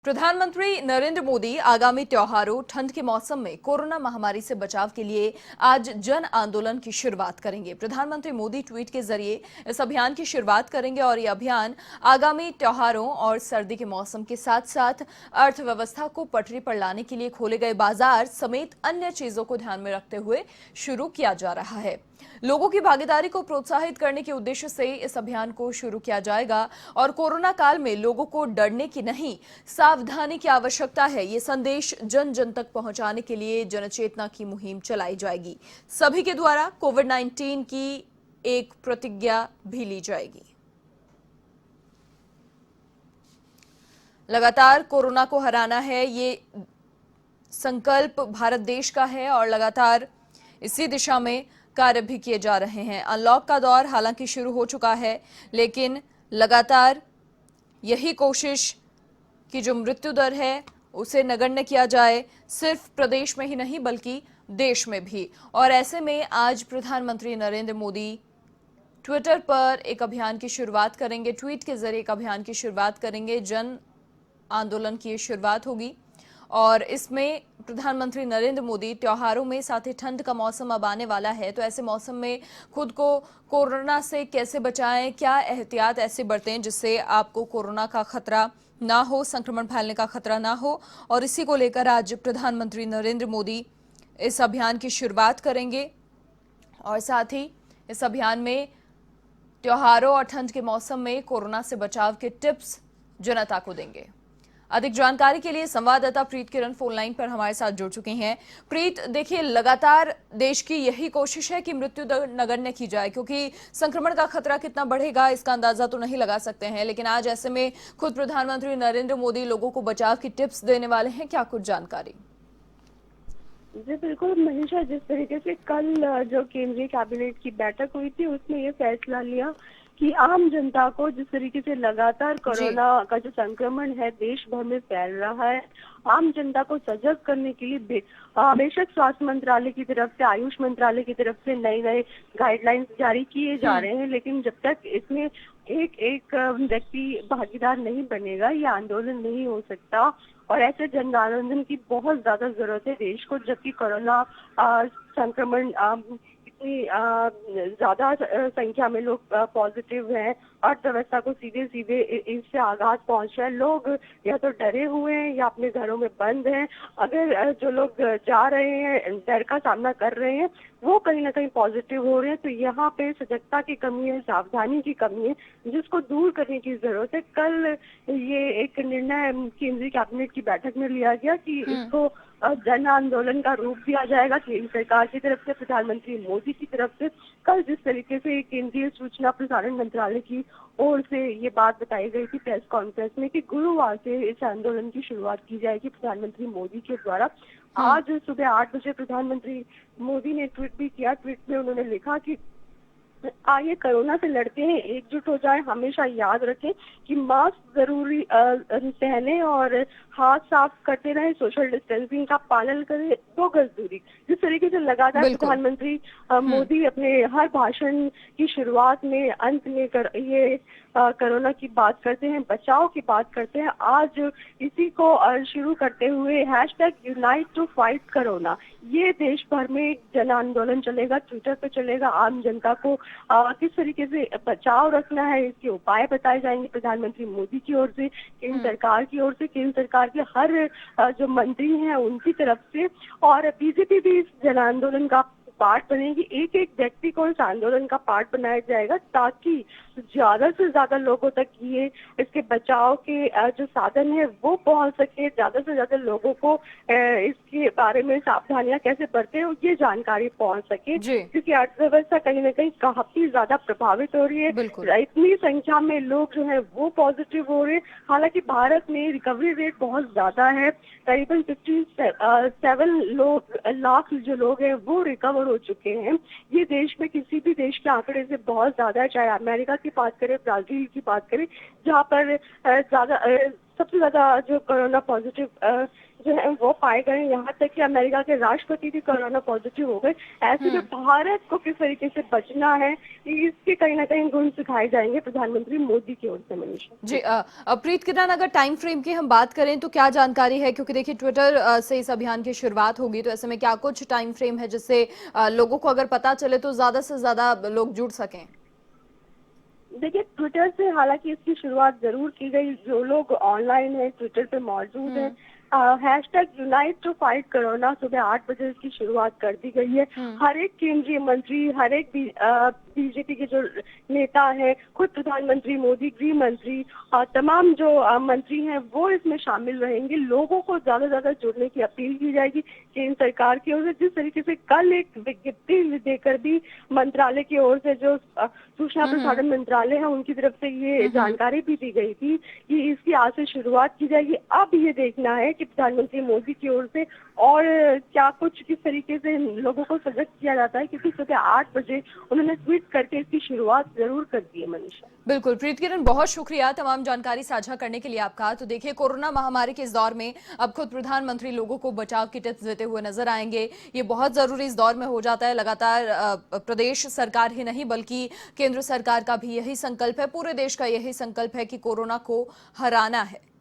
प्रधानमंत्री नरेंद्र मोदी आगामी त्योहारों, ठंड के मौसम में कोरोना महामारी से बचाव के लिए आज जन आंदोलन की शुरुआत करेंगे। प्रधानमंत्री मोदी ट्वीट के जरिए इस अभियान की शुरुआत करेंगे और ये अभियान आगामी त्योहारों और सर्दी के मौसम के साथ साथ अर्थव्यवस्था को पटरी पर लाने के लिए खोले गए बाजार समेत अन्य चीजों को ध्यान में रखते हुए शुरू किया जा रहा है। लोगों की भागीदारी को प्रोत्साहित करने के उद्देश्य से इस अभियान को शुरू किया जाएगा और कोरोना काल में लोगों को डरने की नहीं, सावधानी की आवश्यकता है, ये संदेश जन जन तक पहुंचाने के लिए जनचेतना की मुहिम चलाई जाएगी। सभी के द्वारा कोविड-19 की एक प्रतिज्ञा भी ली जाएगी। लगातार कोरोना को हराना है, ये संकल्प भारत देश का है और लगातार इसी दिशा में कार्य भी किए जा रहे हैं। अनलॉक का दौर हालांकि शुरू हो चुका है, लेकिन लगातार यही कोशिश कि जो मृत्यु दर है उसे नगण्य किया जाए, सिर्फ प्रदेश में ही नहीं बल्कि देश में भी। और ऐसे में आज प्रधानमंत्री नरेंद्र मोदी ट्विटर पर एक अभियान की शुरुआत करेंगे, ट्वीट के जरिए एक अभियान की शुरुआत करेंगे। जन आंदोलन की शुरुआत होगी और इसमें प्रधानमंत्री नरेंद्र मोदी त्योहारों में, साथ ही ठंड का मौसम अब आने वाला है, तो ऐसे मौसम में खुद को कोरोना से कैसे बचाएं, क्या एहतियात ऐसे बरतें जिससे आपको कोरोना का खतरा ना हो, संक्रमण फैलने का खतरा ना हो। और इसी को लेकर आज प्रधानमंत्री नरेंद्र मोदी इस अभियान की शुरुआत करेंगे और साथ ही इस अभियान में त्योहारों और ठंड के मौसम में कोरोना से बचाव के टिप्स जनता को देंगे। अधिक जानकारी के लिए संवाददाता प्रीत किरण फोन लाइन पर हमारे साथ जुड़ चुके हैं। प्रीत, देखिए लगातार देश की यही कोशिश है कि मृत्यु दर नगण्य की जाए, क्योंकि संक्रमण का खतरा कितना बढ़ेगा इसका अंदाजा तो नहीं लगा सकते हैं, लेकिन आज ऐसे में खुद प्रधानमंत्री नरेंद्र मोदी लोगों को बचाव की टिप्स देने वाले हैं, क्या कुछ जानकारी? जी बिल्कुल मनीषा, जिस तरीके से कल जो केंद्रीय कैबिनेट की बैठक हुई थी उसमें ये फैसला लिया कि आम जनता को, जिस तरीके से लगातार कोरोना का जो संक्रमण है देश भर में फैल रहा है, आम जनता को सजग करने के लिए बेशक स्वास्थ्य मंत्रालय की तरफ से, आयुष मंत्रालय की तरफ से नए नए गाइडलाइंस जारी किए जा रहे हैं, लेकिन जब तक इसमें एक एक व्यक्ति भागीदार नहीं बनेगा ये आंदोलन नहीं हो सकता। और ऐसे जन आंदोलन की बहुत ज्यादा जरूरत है देश को, जबकि कोरोना संक्रमण इतनी ज्यादा संख्या में लोग पॉजिटिव हैं, अर्थव्यवस्था को सीधे सीधे इससे आघात पहुंच रहा है। लोग या तो डरे हुए हैं या अपने घरों में बंद हैं। अगर जो लोग जा रहे हैं, डर का सामना कर रहे हैं, वो कहीं ना कहीं पॉजिटिव हो रहे हैं, तो यहाँ पे सजगता की कमी है, सावधानी की कमी है, जिसको दूर करने की जरूरत है। कल ये एक निर्णय केंद्रीय कैबिनेट की बैठक में लिया गया कि इसको जन आंदोलन का रूप दिया जाएगा केंद्र सरकार की तरफ से, प्रधानमंत्री मोदी की तरफ से। कल जिस तरीके से केंद्रीय सूचना प्रसारण मंत्रालय की ओर से ये बात बताई गई थी प्रेस कॉन्फ्रेंस में कि गुरुवार से इस आंदोलन की शुरुआत की जाएगी प्रधानमंत्री मोदी के द्वारा। आज सुबह 8 बजे प्रधानमंत्री मोदी ने ट्वीट भी किया। ट्वीट में उन्होंने लिखा कि आइए कोरोना से लड़ते हैं, एकजुट हो जाए, हमेशा याद रखें कि मास्क जरूरी पहने और हाथ साफ करते रहे, सोशल डिस्टेंसिंग का पालन करें, 2 गज दूरी। जिस तरीके से लगातार प्रधानमंत्री मोदी अपने हर भाषण की शुरुआत में, अंत में ये कोरोना की बात करते हैं, बचाव की बात करते हैं। आज इसी को शुरू करते हुए #यूनाइट टू फाइट कोरोना, ये देश भर में जन आंदोलन चलेगा, ट्विटर पे चलेगा। आम जनता को किस तरीके से बचाव रखना है इसके उपाय बताए जाएंगे प्रधानमंत्री मोदी की ओर से, केंद्र सरकार की ओर से, केंद्र सरकार के हर जो मंत्री हैं उनकी तरफ से, और बीजेपी भी इस जन आंदोलन का पार्ट बनेगी। एक एक व्यक्ति को इस आंदोलन का पार्ट बनाया जाएगा ताकि ज्यादा से ज्यादा लोगों तक ये इसके बचाव के जो साधन है वो पहुंच सके, ज्यादा से ज्यादा लोगों को इसके बारे में सावधानियां कैसे बरते हैं ये जानकारी पहुंच सके, क्योंकि अर्थव्यवस्था कहीं ना कहीं काफी ज्यादा प्रभावित हो रही है। इतनी संख्या में लोग जो है वो पॉजिटिव हो रहे हैं। हालांकि भारत में रिकवरी रेट बहुत ज्यादा है, करीबन 57 लाख जो लोग हैं वो रिकवर हो चुके हैं। ये देश में किसी भी देश के आंकड़े से बहुत ज्यादा है, चाहे अमेरिका की बात करें, ब्राजील की बात करें, जहाँ पर सबसे ज्यादा जो कोरोना पॉजिटिव जो है वो पाए गए। यहाँ तक कि अमेरिका के राष्ट्रपति भी कोरोना पॉजिटिव हो गए। ऐसे में भारत को किस तरीके से बचना है, इसके कहीं ना कहीं गुण सिखाए जाएंगे प्रधानमंत्री मोदी की ओर से। मनीषा जी, प्रीत किरण, अगर टाइम फ्रेम की हम बात करें तो क्या जानकारी है, क्योंकि देखिए ट्विटर से इस अभियान की शुरुआत होगी, तो ऐसे में क्या कुछ टाइम फ्रेम है जिससे लोगों को अगर पता चले तो ज्यादा से ज्यादा लोग जुड़ सकें? देखिए, ट्विटर से हालांकि इसकी शुरुआत जरूर की गई। जो लोग ऑनलाइन है, ट्विटर पे मौजूद है, hashtag unite to fight corona सुबह 8 बजे इसकी शुरुआत कर दी गई है। हर एक केंद्रीय मंत्री, हर एक बीजेपी के जो नेता हैं, खुद प्रधानमंत्री मोदी, गृह मंत्री और तमाम जो मंत्री हैं वो इसमें शामिल रहेंगे। लोगों को ज्यादा से ज्यादा जुड़ने की अपील की जाएगी केंद्र सरकार की ओर से। जिस तरीके से कल एक विज्ञप्ति देकर भी मंत्रालय की ओर से, जो सूचना प्रसारण मंत्रालय है, उनकी तरफ से ये जानकारी भी दी गई थी कि इसकी आज से शुरुआत की जाएगी। अब ये देखना है कि प्रधानमंत्री मोदी की ओर से और क्या कुछ किस तरीके से लोगों को सजग किया जाता है, क्योंकि सुबह 8 बजे उन्होंने ट्वीट करके इसकी शुरुआत जरूर कर दी है। मनीषा, बिल्कुल प्रीत किरण, बहुत शुक्रिया तमाम जानकारी साझा करने के लिए आपका। तो देखिए, कोरोना महामारी के इस दौर में अब खुद प्रधानमंत्री लोगों को बचाव की टिप्स देते हुए नजर आएंगे। ये बहुत जरूरी इस दौर में हो जाता है। लगातार प्रदेश सरकार ही नहीं बल्कि केंद्र सरकार का भी यही संकल्प है, पूरे देश का यही संकल्प है कि कोरोना को हराना है।